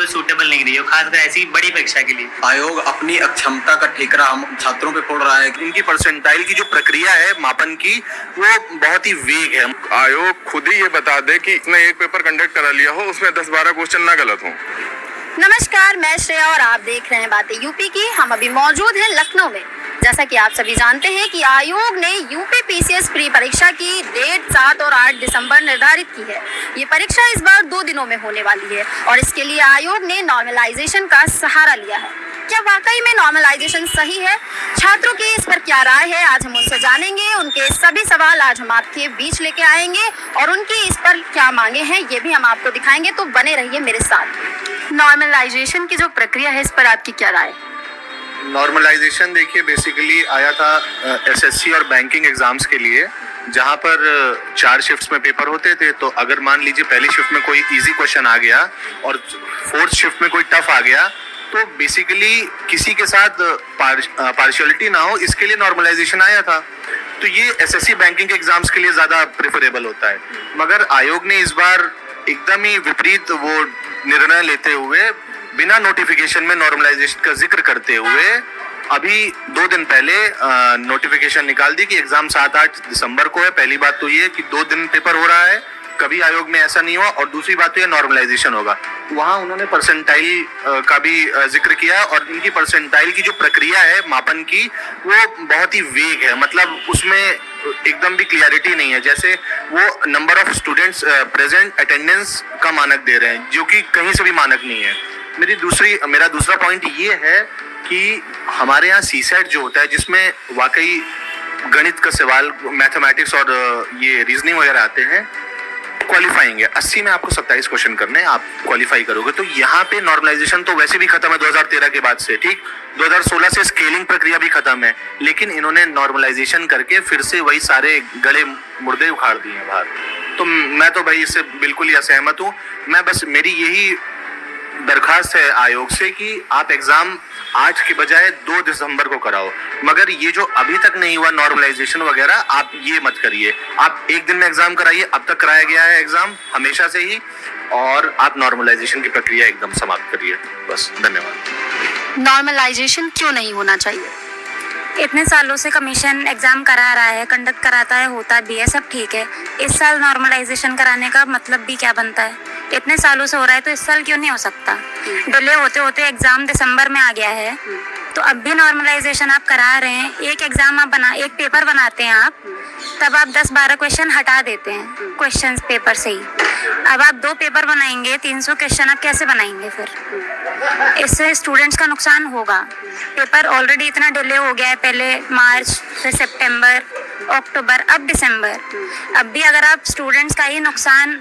बिल्कुल सूटेबल नहीं रही हो, खासकर ऐसी बड़ी परीक्षा के लिए। आयोग अपनी अक्षमता का ठेकरा हम छात्रों पे फोड़ रहा है। इनकी परसेंटाइल की जो प्रक्रिया है मापन की, वो बहुत ही वेग है। आयोग खुद ही ये बता दे कि इसने एक पेपर कंडक्ट करा लिया हो, उसमें 10-12 क्वेश्चन ना गलत हो। नमस्कार, मैं श्रेया और आप देख रहे हैं बातें यूपी की। हम अभी मौजूद हैं लखनऊ में। जैसा कि आप सभी जानते हैं कि आयोग ने यूपी पीसीएस प्री परीक्षा की डेट 7 और 8 दिसंबर निर्धारित की है। ये परीक्षा इस बार 2 दिनों में होने वाली है और इसके लिए आयोग ने नॉर्मलाइजेशन का सहारा लिया है। क्या वाकई में नॉर्मलाइजेशन सही है? छात्रों की इस पर क्या राय है, आज हम उनसे जानेंगे। उनके सभी सवाल आज हम आपके बीच लेके आएंगे और उनकी इस पर क्या मांगे हैं ये भी हम आपको दिखाएंगे, तो बने रहिए मेरे साथ। नॉर्मलाइजेशन की जो प्रक्रिया है, इस पर आपकी क्या राय? नॉर्मलाइजेशन देखिए बेसिकली आया था एसएससी और बैंकिंग एग्जाम्स के लिए, जहां पर 4 शिफ्ट्स में पेपर होते थे। तो अगर मान लीजिए पहली शिफ्ट में कोई इजी क्वेश्चन आ गया और 4th शिफ्ट में कोई टफ आ गया, तो बेसिकली किसी के साथ पार्शियलिटी ना हो, इसके लिए नॉर्मलाइजेशन आया था। तो ये एसएससी बैंकिंग के एग्जाम्स के लिए ज्यादा प्रेफरेबल होता है। मगर आयोग ने इस बार एकदम ही विपरीत वो निर्णय लेते हुए, बिना नोटिफिकेशन में नॉर्मलाइजेशन का जिक्र करते हुए, अभी 2 दिन पहले नोटिफिकेशन निकाल दी कि एग्जाम 7-8 दिसंबर को है। पहली बात तो ये कि 2 दिन पेपर हो रहा है, कभी आयोग में ऐसा नहीं हुआ। और दूसरी बात तो ये नॉर्मलाइजेशन होगा। वहाँ उन्होंने परसेंटाइल का भी जिक्र किया और इनकी परसेंटाइल की जो प्रक्रिया है मापन की, वो बहुत ही वेग है। मतलब उसमें एकदम भी क्लियरिटी नहीं है। जैसे वो number of students present attendance का मानक दे रहे हैं, जो कि कहीं से भी मानक नहीं है। मेरा दूसरा पॉइंट ये है कि हमारे यहाँ सीसेट जो होता है, जिसमें वाकई गणित का सवाल, मैथमेटिक्स और ये रीजनिंग वगैरह आते हैं, क्वालिफाइंग है। 80 में आपको 27 क्वेश्चन करने हैं, आप क्वालिफाई करोगे। तो यहाँ पे नॉर्मलाइजेशन तो वैसे भी खत्म है 2013 के बाद से, ठीक। 2016 से स्केलिंग प्रक्रिया भी खत्म है, लेकिन इन्होंने नॉर्मलाइजेशन करके फिर से वही सारे गले मुर्दे उखाड़ दिए हैं बाहर। तो मैं तो भाई इससे बिल्कुल ही असहमत हूँ। मेरी यही दरखास्त है आयोग से कि आप एग्जाम आज के बजाय 2 दिसंबर को कराओ। मगर ये जो अभी तक नहीं हुआ नॉर्मलाइजेशन वगैरह, आप ये मत करिए। आप एक दिन में एग्जाम कराइए, अब तक कराया गया है एग्जाम हमेशा से ही, और आप नॉर्मलाइजेशन की प्रक्रिया एकदम समाप्त करिए। बस, धन्यवाद। नॉर्मलाइजेशन क्यों नहीं होना चाहिए? इतने सालों से कमीशन एग्जाम करा रहा है, कंडक्ट कराता है, होता भी है, सब ठीक है। इस साल नॉर्मलाइजेशन कराने का मतलब भी क्या बनता है? इतने सालों से हो रहा है तो इस साल क्यों नहीं हो सकता? डिले होते होते एग्जाम दिसंबर में आ गया है, तो अब भी नॉर्मलाइजेशन आप करा रहे हैं। एक पेपर बनाते हैं आप, तब आप 10-12 क्वेश्चन हटा देते हैं क्वेश्चन पेपर से ही। अब आप 2 पेपर बनाएंगे, 300 क्वेश्चन आप कैसे बनाएंगे? फिर इससे स्टूडेंट्स का नुकसान होगा। पेपर ऑलरेडी इतना डिले हो गया है, पहले मार्च, फिर सितंबर, अक्टूबर, अब दिसंबर। अब भी अगर आप स्टूडेंट्स का ही नुकसान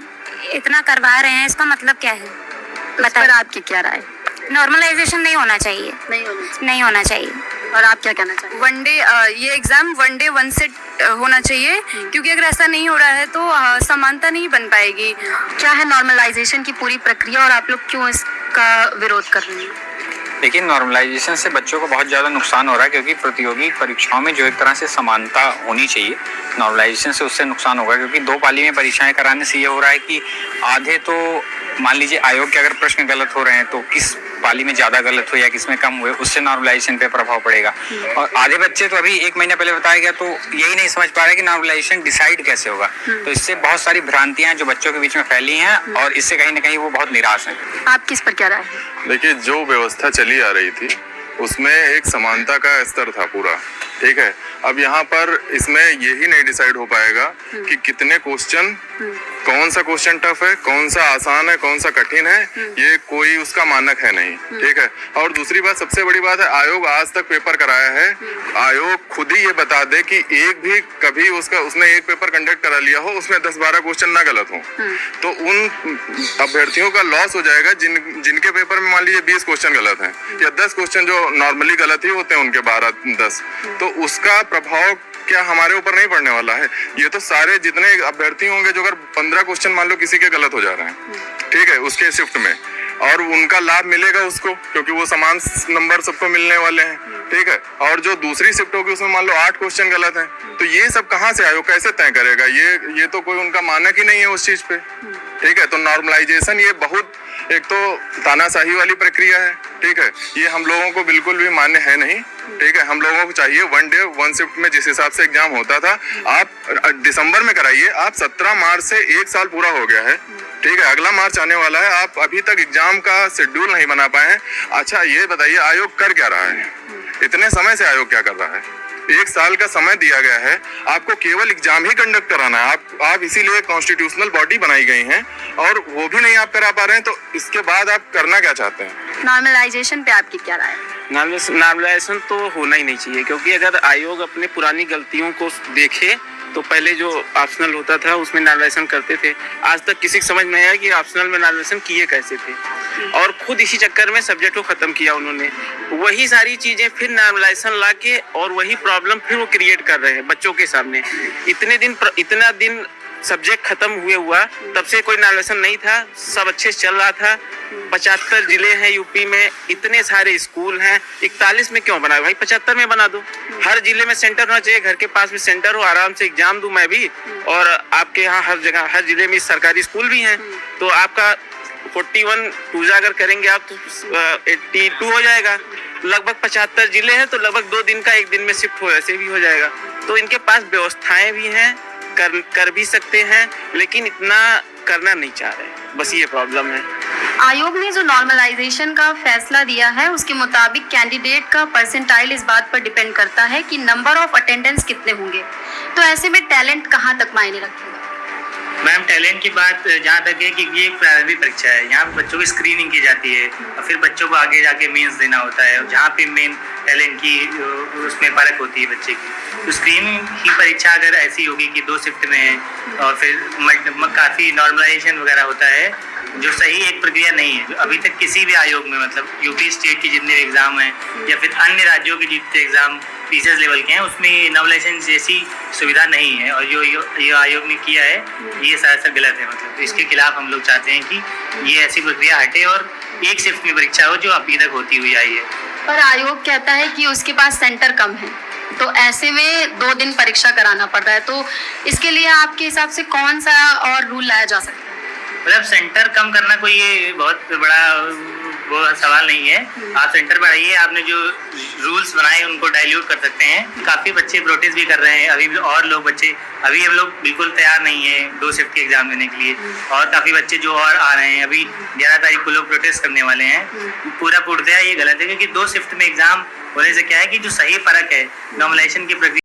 इतना करवा रहे हैं, इसका मतलब क्या है? इस पर आपकी क्या राय? नॉर्मलाइजेशन नहीं होना चाहिए। नहीं होना चाहिए। और आप क्या कहना चाहिए? वनडे ये एग्जाम वनडे वन सेट होना चाहिए, क्योंकि अगर ऐसा नहीं हो रहा है तो समानता नहीं बन पाएगी। क्या है नॉर्मलाइजेशन की पूरी प्रक्रिया और आप लोग क्यों इसका विरोध कर रहे हैं? देखिए, नॉर्मलाइजेशन से बच्चों को बहुत ज़्यादा नुकसान हो रहा है, क्योंकि प्रतियोगी परीक्षाओं में जो एक तरह से समानता होनी चाहिए, नॉर्मलाइजेशन से उससे नुकसान होगा। क्योंकि 2 पाली में परीक्षाएं कराने से ये हो रहा है कि आधे तो मान लीजिए आयोग के अगर प्रश्न गलत हो रहे हैं तो किस पाली में ज़्यादा गलत हुए या किस में कम हुए, उससे नॉर्मलाइजेशन पे प्रभाव पड़ेगा। और आधे बच्चे तो अभी 1 महीना पहले बताया गया तो यही नहीं समझ पा रहे कि नॉर्मलाइजेशन डिसाइड कैसे होगा। तो इससे बहुत सारी भ्रांतियां जो बच्चों के बीच में फैली हैं और इससे कहीं ना कहीं वो बहुत निराश हैं। आप किस पर क्या राय है? देखिए, जो व्यवस्था चली आ रही थी उसमें एक समानता का स्तर था पूरा, ठीक है। अब यहाँ पर इसमें यही नहीं डिसाइड हो पाएगा कि कितने क्वेश्चन, कौन सा क्वेश्चन टफ है, कौन सा आसान है, कौन सा कठिन है, ये कोई उसका मानक है नहीं, ठीक है। और दूसरी बात, सबसे बड़ी बात है, आयोग आज तक पेपर कराया है, आयोग खुद ही ये बता दे कि एक भी कभी उसने एक पेपर कंडक्ट करा लिया हो, उसमें 10-12 क्वेश्चन ना गलत हो, तो उन अभ्यर्थियों का लॉस हो जाएगा जिनके पेपर में मान लीजिए 20 क्वेश्चन गलत हैं या 10 क्वेश्चन जो नॉर्मली गलत ही होते हैं उनके 12-10, तो उसका प्रभाव क्या हमारे ऊपर नहीं पड़ने वाला है? ये तो सारे जितने अभ्यर्थी होंगे, जो अगर 15 क्वेश्चन मान लो किसी के गलत हो जा रहे हैं, ठीक है, उसके शिफ्ट में, और उनका लाभ मिलेगा उसको, क्योंकि वो समान नंबर सबको मिलने वाले हैं, ठीक है। और जो दूसरी शिफ्ट होगी उसमें मान लो 8 क्वेश्चन गलत हैं, तो ये सब कहाँ से आयोग कैसे तय करेगा? ये तो कोई उनका मानक ही नहीं है उस चीज पे, ठीक है। तो नॉर्मलाइजेशन ये बहुत एक तो तानाशाही वाली प्रक्रिया है, ठीक है, ये हम लोगों को बिल्कुल भी मान्य है नहीं, ठीक है। हम लोगों को चाहिए 1 डे 1 शिफ्ट में जिस हिसाब से एग्जाम होता था, आप दिसंबर में कराइए। आप 17 मार्च से 1 साल पूरा हो गया है, ठीक है, अगला मार्च आने वाला है, आप अभी तक एग्जाम का शेड्यूल नहीं बना पाए हैं। अच्छा ये बताइए आयोग कर क्या रहा है? इतने समय से आयोग क्या कर रहा है? 1 साल का समय दिया गया है, आपको केवल एग्जाम ही कंडक्ट कराना है। आप इसीलिए कॉन्स्टिट्यूशनल बॉडी बनाई गई हैं और वो भी नहीं आप करा पा रहे हैं, तो इसके बाद आप करना क्या चाहते हैं? नॉर्मलाइजेशन पे आपकी क्या राय है? नॉर्मलाइजेशन तो होना ही नहीं चाहिए, क्योंकि अगर आयोग अपने पुरानी गलतियों को देखे तो पहले जो ऑप्शनल होता था उसमें नॉर्मलाइजेशन करते थे। आज तक किसी को समझ नहीं आया कि ऑप्शनल में नॉर्मलाइजेशन किए कैसे थे, और खुद इसी चक्कर में सब्जेक्ट को खत्म किया उन्होंने। वही सारी चीजें फिर नॉर्मलाइजेशन ला के और वही प्रॉब्लम फिर वो क्रिएट कर रहे हैं बच्चों के सामने। इतना दिन सब्जेक्ट खत्म हुआ, तब से कोई नॉर्मलाइजेशन नहीं था, सब अच्छे से चल रहा था। 75 जिले हैं यूपी में, इतने सारे स्कूल हैं, 41 में क्यों बना भाई? 75 में बना दो। हर जिले में सेंटर होना चाहिए, घर के पास में सेंटर हो, आराम से एग्जाम दूं मैं भी, और आपके यहाँ हर जगह हर जिले में सरकारी स्कूल भी हैं, तो आपका 41 पूजा अगर करेंगे आप तो 82 हो जाएगा। लगभग 75 जिले हैं तो लगभग 2 दिन का 1 दिन में शिफ्ट हो ऐसे भी हो जाएगा। तो इनके पास व्यवस्थाएं भी हैं, कर भी सकते हैं, लेकिन इतना करना नहीं चाह रहे, बस ये प्रॉब्लम है। आयोग ने जो नॉर्मलाइजेशन का फैसला दिया है उसके मुताबिक कैंडिडेट का परसेंटाइल इस बात पर डिपेंड करता है कि नंबर ऑफ अटेंडेंस कितने होंगे। तो ऐसे में टैलेंट कहाँ तक मायने रखेगा? मैम टैलेंट की बात जहाँ तक है कि ये एक प्रारंभिक परीक्षा है, यहाँ पे बच्चों की स्क्रीनिंग की जाती है और फिर बच्चों को आगे जाके मेंस देना होता है, जहाँ पे मेन टैलेंट की उसमें परख होती है बच्चे की। तो स्क्रीनिंग की परीक्षा अगर ऐसी होगी कि 2 शिफ्ट में है और फिर काफ़ी नॉर्मलाइजेशन वगैरह होता है, जो सही एक प्रक्रिया नहीं है। जो अभी तक किसी भी आयोग में, मतलब यूपी स्टेट के जितने एग्ज़ाम हैं या फिर अन्य राज्यों के जितने एग्ज़ाम पीसीएस लेवल के हैं, उसमें नॉर्मलाइजेशन जैसी सुविधा नहीं है, और जो आयोग ने किया है ये सरासर गलत है। मतलब इसके खिलाफ हम लोग चाहते हैं कि ये ऐसी प्रक्रिया हटे और 1 शिफ्ट में परीक्षा हो जो अभी तक होती हुई आई है। पर आयोग कहता है कि उसके पास सेंटर कम है, तो ऐसे में 2 दिन परीक्षा कराना पड़ रहा है। तो इसके लिए आपके हिसाब से कौन सा और रूल लाया जा सकता है? मतलब सेंटर कम करना कोई ये बहुत बड़ा वो सवाल नहीं है। आप सेंटर बढ़ाइए, आपने जो रूल्स बनाए उनको डाइल्यूट कर सकते हैं। काफ़ी बच्चे प्रोटेस्ट भी कर रहे हैं, अभी भी और लोग बच्चे, अभी हम लोग बिल्कुल तैयार नहीं है 2 शिफ्ट के एग्जाम देने के लिए, और काफ़ी बच्चे जो और आ रहे हैं। अभी 11 तारीख को लोग प्रोटेस्ट करने वाले हैं। पूरा पूर्णतः ये गलत है, क्योंकि 2 शिफ्ट में एग्जाम होने से क्या है कि जो सही फर्क है नॉर्मलाइजेशन की प्रक्रिया